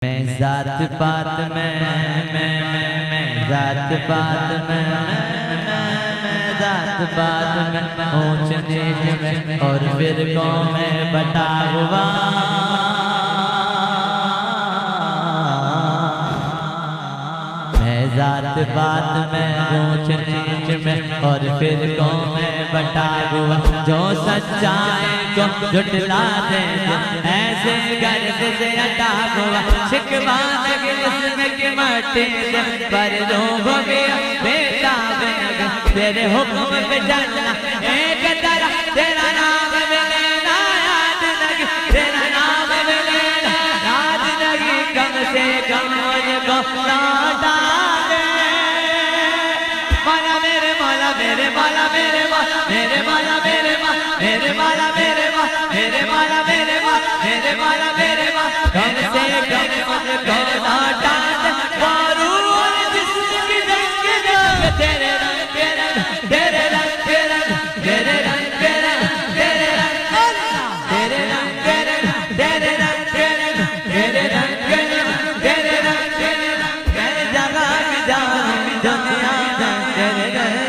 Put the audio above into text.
मैं जात पात में मैं जात पात में मैं जात पात में ऊंच नीच में और फिरकों में बटा हुआ। मैं जात पात में ऊंच नीच में और फिरकों में बटा हुआ। जो सच्चाई को झुठला दे ऐसे गर्द से हटा हुआ। शिकवा इसमें की मट्टी से पर रूह हो गया बेटा बेगा। तेरे हुक्म पे चलना एक तरह तेरा नाम लेना याद लगी। तेरा नाम लेना याद लगी। कम से कम मुझको लौटा दे मौला मेरे मौला मेरे मौला मेरे मौला मेरे मौला मेरे मौला मेरे मौला मेरे मौला मेरे मौला मेरे मौला मेरे मौला मेरे मौला कम से कम मुझको लौटा दे। और जिसकी रंग रंग तेरे रंग के रंग तेरे रंग के रंग तेरे रंग के रंग तेरे रंग तेरे रंग के रंग तेरे रंग के रंग तेरे रंग के रंग तेरे रंग के रंग तेरे जगह की जान दुनिया तेरे रंग